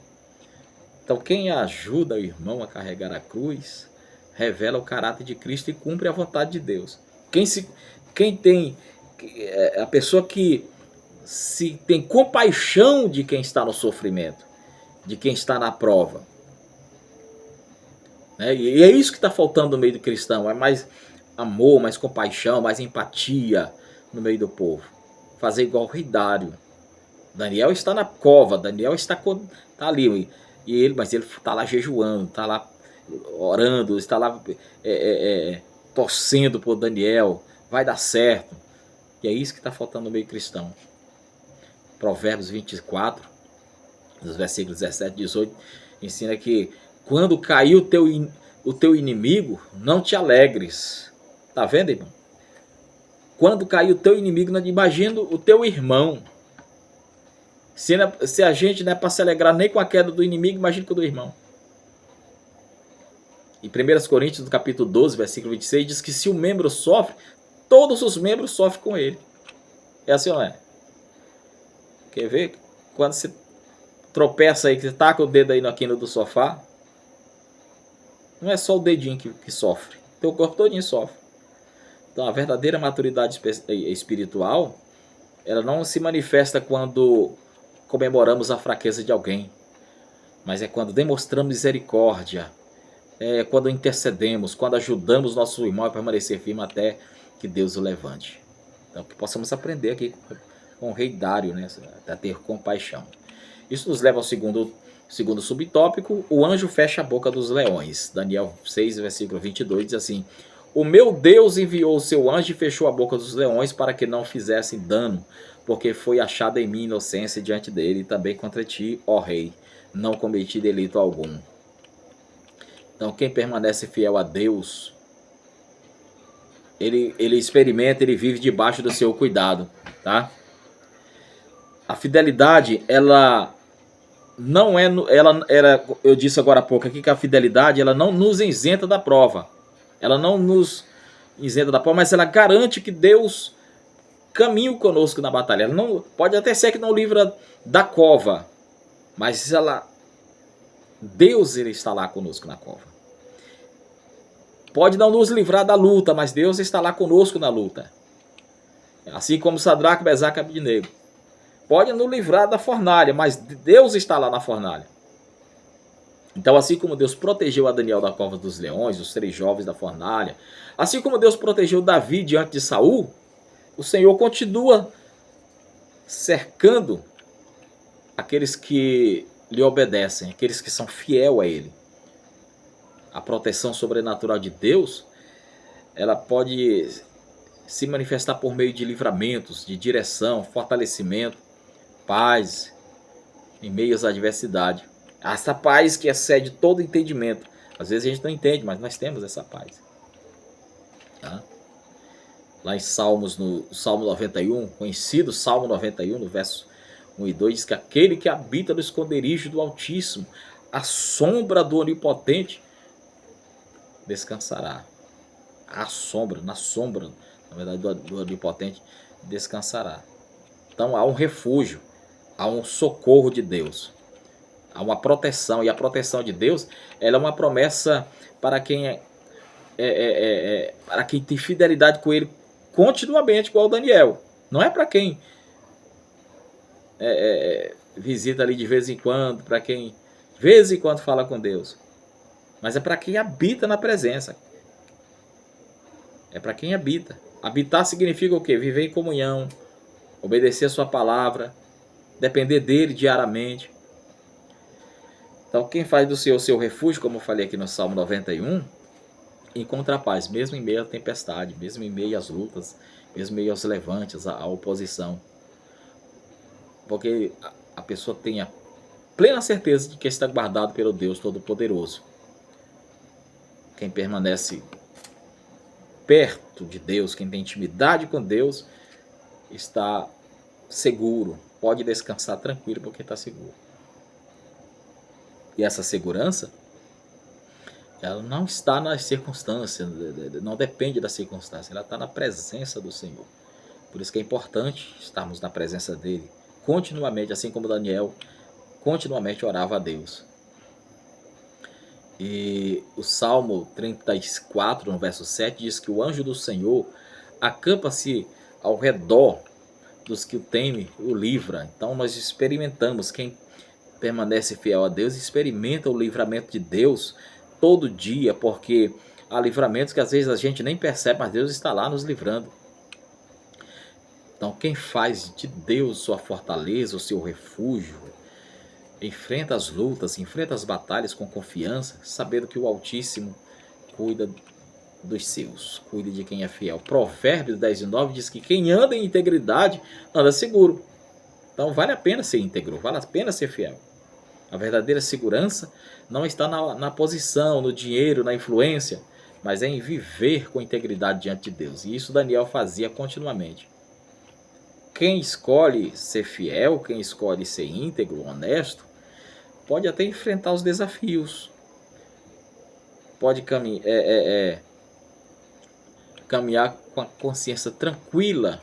S1: Então quem ajuda o irmão a carregar a cruz, revela o caráter de Cristo e cumpre a vontade de Deus. Quem tem, a pessoa que se tem compaixão de quem está no sofrimento, de quem está na prova. E é isso que está faltando no meio do cristão, é mais amor, mais compaixão, mais empatia no meio do povo. Fazer igual o rei Dário. Daniel está na cova, Daniel está ali, mas ele está lá jejuando, está lá orando, está lá torcendo por Daniel, vai dar certo. E é isso que está faltando no meio cristão. Provérbios 24, nos versículos 17 e 18, ensina que quando cair o teu inimigo, não te alegres. Tá vendo, irmão? Quando cair o teu inimigo, não imagina o teu irmão. Se a gente não é para se alegrar nem com a queda do inimigo, imagina com o do irmão. Em 1 Coríntios, no capítulo 12, versículo 26, diz que se o membro sofre, todos os membros sofrem com ele. É assim ou não é? Quer ver? Quando você tropeça aí, que você taca o dedo aí na quina do sofá, não é só o dedinho que sofre. Teu corpo todinho sofre. Então a verdadeira maturidade espiritual, ela não se manifesta quando comemoramos a fraqueza de alguém, mas é quando demonstramos misericórdia, quando intercedemos, quando ajudamos nosso irmão a permanecer firme até que Deus o levante. Então que possamos aprender aqui com o rei Dário, né, a ter compaixão. Isso nos leva ao segundo subtópico: o anjo fecha a boca dos leões. Daniel 6, versículo 22 diz assim: o meu Deus enviou o seu anjo e fechou a boca dos leões para que não fizessem dano, porque foi achada em mim inocência diante dele, e também contra ti, ó rei, não cometi delito algum. Então quem permanece fiel a Deus, ele experimenta, ele vive debaixo do seu cuidado, tá? A fidelidade, ela não é, eu disse agora há pouco aqui que a fidelidade, ela não nos isenta da prova. Ela não nos isenta da prova, mas ela garante que Deus caminha conosco na batalha. Ela não, pode até ser que não livra da cova, mas Deus, ele está lá conosco na cova. Pode não nos livrar da luta, mas Deus está lá conosco na luta. Assim como Sadraque, Mesaque e Abednego. Pode nos livrar da fornalha, mas Deus está lá na fornalha. Então, assim como Deus protegeu a Daniel da cova dos leões, os 3 jovens da fornalha, assim como Deus protegeu Davi diante de Saul, o Senhor continua cercando aqueles que lhe obedecem, aqueles que são fiel a Ele. A proteção sobrenatural de Deus, ela pode se manifestar por meio de livramentos, de direção, fortalecimento, paz em meio às adversidades. Essa paz que excede todo entendimento. Às vezes a gente não entende, mas nós temos essa paz. Tá? Lá em Salmos, no Salmo 91, conhecido Salmo 91, no verso 1 e 2, diz que aquele que habita no esconderijo do Altíssimo, a sombra do Onipotente, descansará. Na sombra, na verdade, do Onipotente, descansará. Então há um refúgio, há um socorro de Deus, há uma proteção, e a proteção de Deus, ela é uma promessa para quem para quem tem fidelidade com Ele continuamente, igual Daniel. Não é para quem visita ali de vez em quando, para quem de vez em quando fala com Deus, mas é para quem habita na presença. É para quem habita. Habitar significa o quê? Viver em comunhão, obedecer a sua palavra, depender dele diariamente. Então quem faz do Senhor seu refúgio, como eu falei aqui no Salmo 91, encontra a paz, mesmo em meio à tempestade, mesmo em meio às lutas, mesmo em meio aos levantes, à oposição. Porque a pessoa tem a plena certeza de que está guardado pelo Deus Todo-Poderoso. Quem permanece perto de Deus, quem tem intimidade com Deus, está seguro, pode descansar tranquilo porque está seguro. E essa segurança, ela não está nas circunstâncias, não depende da circunstância, ela está na presença do Senhor. Por isso que é importante estarmos na presença dele continuamente, assim como Daniel continuamente orava a Deus. E o Salmo 34, no verso 7, diz que o anjo do Senhor acampa-se ao redor dos que o temem, o livra. Então nós experimentamos, quem permanece fiel a Deus, experimenta o livramento de Deus todo dia, porque há livramentos que às vezes a gente nem percebe, mas Deus está lá nos livrando. Então quem faz de Deus sua fortaleza, o seu refúgio, enfrenta as lutas, enfrenta as batalhas com confiança, sabendo que o Altíssimo cuida dos seus, cuida de quem é fiel. Provérbios 10:9 diz que quem anda em integridade anda seguro. Então vale a pena ser íntegro, vale a pena ser fiel. A verdadeira segurança não está na posição, no dinheiro, na influência, mas é em viver com integridade diante de Deus. E isso Daniel fazia continuamente. Quem escolhe ser fiel, quem escolhe ser íntegro, honesto, pode até enfrentar os desafios. Pode caminhar com a consciência tranquila,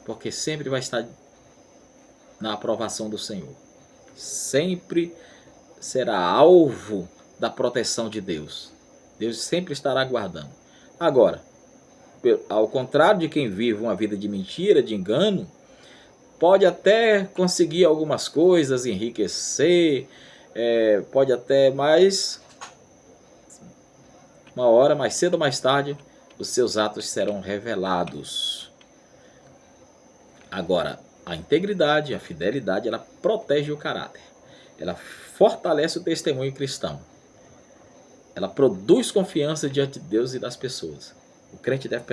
S1: porque sempre vai estar na aprovação do Senhor. Sempre será alvo da proteção de Deus. Deus sempre estará guardando. Agora, ao contrário de quem vive uma vida de mentira, de engano, pode até conseguir algumas coisas, enriquecer, pode até, mas uma hora, mais cedo ou mais tarde, os seus atos serão revelados. Agora, a integridade, a fidelidade, ela protege o caráter. Ela fortalece o testemunho cristão. Ela produz confiança diante de Deus e das pessoas. O crente deve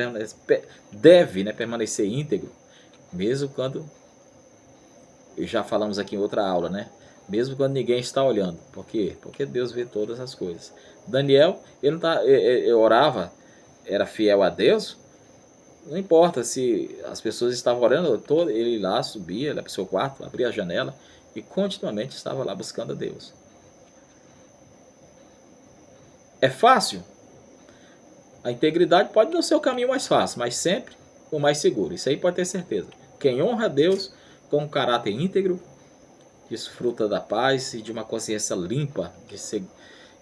S1: permanecer íntegro, mesmo quando, já falamos aqui em outra aula, mesmo quando ninguém está olhando. Por quê? Porque Deus vê todas as coisas. Daniel, ele orava, era fiel a Deus, não importa se as pessoas estavam orando, ele lá subia, ele ia para o seu quarto, abria a janela e continuamente estava lá buscando a Deus. É fácil? A integridade pode não ser o caminho mais fácil, mas sempre o mais seguro. Isso aí pode ter certeza. Quem honra a Deus com um caráter íntegro, desfruta da paz e de uma consciência limpa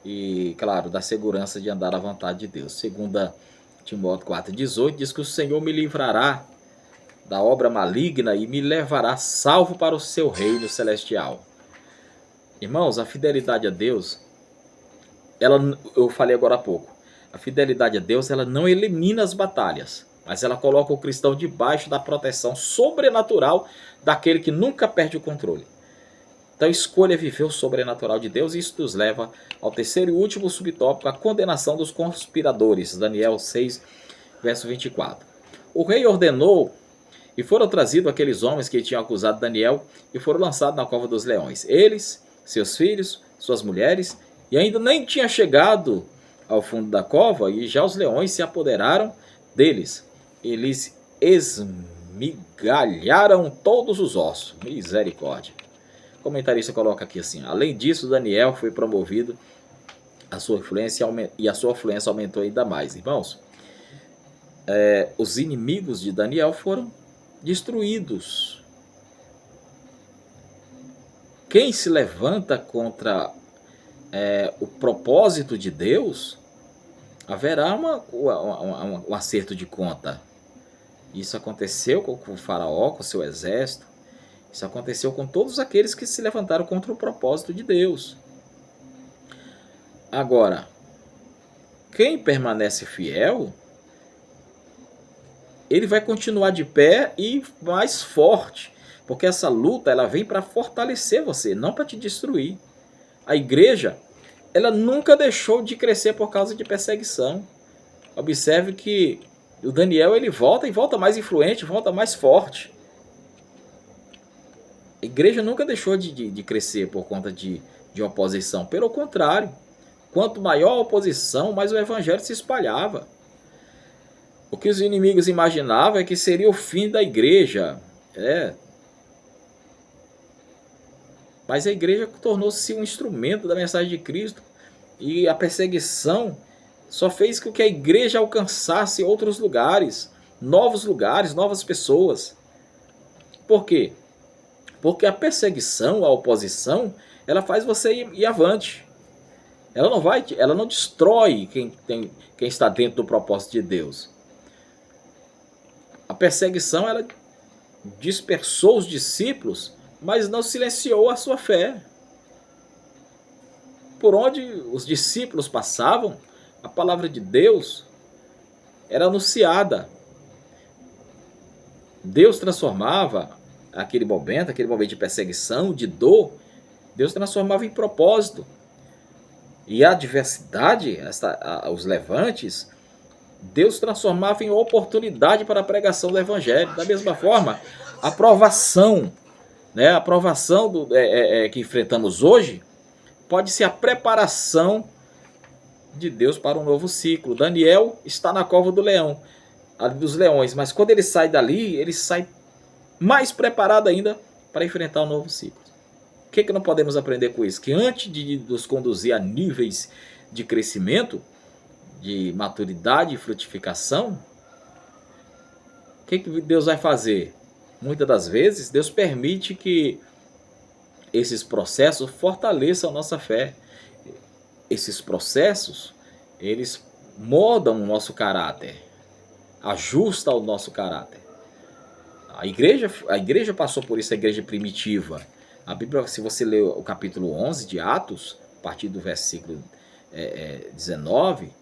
S1: e, claro, da segurança de andar à vontade de Deus. Segunda Timóteo 4,18 diz que o Senhor me livrará da obra maligna e me levará salvo para o seu reino celestial. Irmãos, a fidelidade a Deus, eu falei agora há pouco, a fidelidade a Deus, ela não elimina as batalhas, mas ela coloca o cristão debaixo da proteção sobrenatural daquele que nunca perde o controle. Então escolha viver o sobrenatural de Deus, e isso nos leva ao terceiro e último subtópico, a condenação dos conspiradores. Daniel 6, verso 24. O rei ordenou, e foram trazidos aqueles homens que tinham acusado Daniel, e foram lançados na cova dos leões. Eles, seus filhos, suas mulheres, e ainda nem tinha chegado ao fundo da cova, e já os leões se apoderaram deles. Eles esmigalharam todos os ossos. Misericórdia. O comentarista coloca aqui assim: além disso, Daniel foi promovido, a sua influência aumentou ainda mais. Irmãos, os inimigos de Daniel foram destruídos. Quem se levanta contra o propósito de Deus, haverá um acerto de conta. Isso aconteceu com o faraó, com o seu exército. Isso aconteceu com todos aqueles que se levantaram contra o propósito de Deus. Agora, quem permanece fiel, ele vai continuar de pé e mais forte, porque essa luta ela vem para fortalecer você, não para te destruir. A igreja, ela nunca deixou de crescer por causa de perseguição. Observe que o Daniel ele volta e volta mais influente, volta mais forte. A igreja nunca deixou de crescer por conta de oposição. Pelo contrário, Quanto maior a oposição, mais o evangelho se espalhava. O que os inimigos imaginavam é que seria o fim da igreja. Mas a igreja tornou-se um instrumento da mensagem de Cristo. E a perseguição só fez com que a igreja alcançasse outros lugares, novas pessoas. Por quê? Porque a perseguição, a oposição, ela faz você ir avante. Ela não destrói quem está dentro do propósito de Deus. A perseguição, ela dispersou os discípulos, mas não silenciou a sua fé. Por onde os discípulos passavam, a palavra de Deus era anunciada. Deus transformava aquele momento de perseguição, de dor, Deus transformava em propósito. E a adversidade, os levantes, Deus transformava em oportunidade para a pregação do evangelho. Da mesma forma, a provação, que enfrentamos hoje, pode ser a preparação de Deus para um novo ciclo. Daniel está na cova dos leões, mas quando ele sai dali, ele sai mais preparado ainda para enfrentar um novo ciclo. O que não podemos aprender com isso? Que antes de nos conduzir a níveis de crescimento, de maturidade e frutificação, o que Deus vai fazer? Muitas das vezes, Deus permite que esses processos fortaleçam a nossa fé. Esses processos, eles moldam o nosso caráter, ajustam o nosso caráter. A igreja passou por isso, a igreja primitiva. A Bíblia, se você ler o capítulo 11 de Atos, a partir do versículo 19,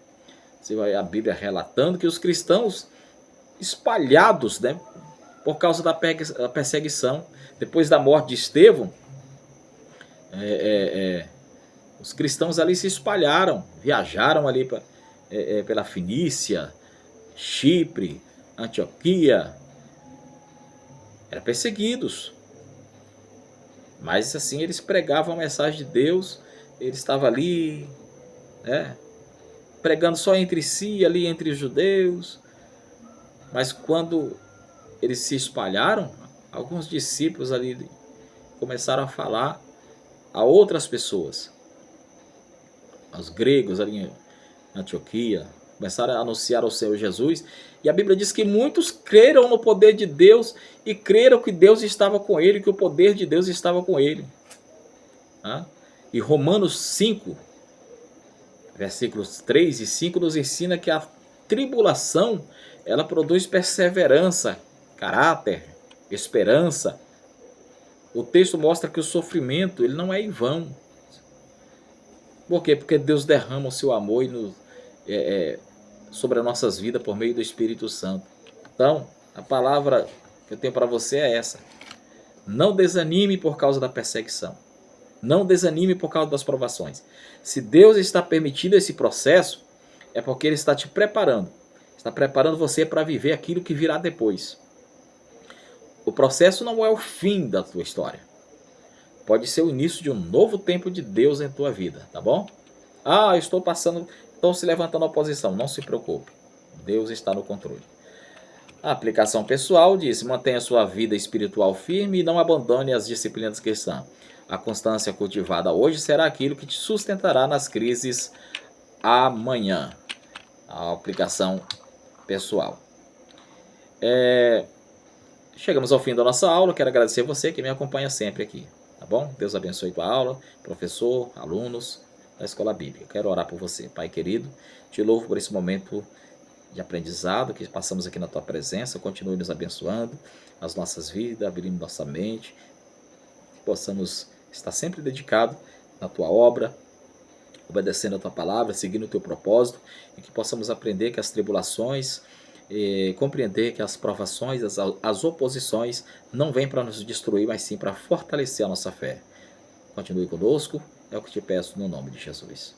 S1: você vai a Bíblia relatando que os cristãos espalhados, por causa da perseguição, depois da morte de Estevão, os cristãos ali se espalharam, viajaram ali pela Fenícia, Chipre, Antioquia, eram perseguidos. Mas assim, eles pregavam a mensagem de Deus, eles estavam ali, pregando só entre si, ali entre os judeus. Mas quando eles se espalharam, alguns discípulos ali começaram a falar a outras pessoas. Aos gregos ali em Antioquia, começaram a anunciar o Senhor Jesus. E a Bíblia diz que muitos creram no poder de Deus e creram que Deus estava com ele, que o poder de Deus estava com ele. E Romanos 5, versículos 3 e 5 nos ensina que a tribulação, ela produz perseverança, caráter, esperança. O texto mostra que o sofrimento, ele não é em vão. Por quê? Porque Deus derrama o seu amor sobre as nossas vidas por meio do Espírito Santo. Então, a palavra que eu tenho para você é essa. Não desanime por causa da perseguição. Não desanime por causa das provações. Se Deus está permitindo esse processo, é porque Ele está te preparando. Está preparando você para viver aquilo que virá depois. O processo não é o fim da tua história. Pode ser o início de um novo tempo de Deus em tua vida, tá bom? Eu estou se levantando a oposição. Não se preocupe. Deus está no controle. A aplicação pessoal diz: mantenha sua vida espiritual firme e não abandone as disciplinas cristãs. A constância cultivada hoje será aquilo que te sustentará nas crises amanhã. A aplicação pessoal. Chegamos ao fim da nossa aula. Quero agradecer você que me acompanha sempre aqui. Tá bom? Deus abençoe tua aula, professor, alunos da Escola Bíblica. Quero orar por você. Pai querido, te louvo por esse momento de aprendizado que passamos aqui na tua presença. Continue nos abençoando as nossas vidas, abrindo nossa mente, que possamos estar sempre dedicados na tua obra, obedecendo a tua palavra, seguindo o teu propósito, e que possamos aprender que as tribulações, compreender que as provações, as oposições não vêm para nos destruir, mas sim para fortalecer a nossa fé. Continue conosco, é o que te peço no nome de Jesus.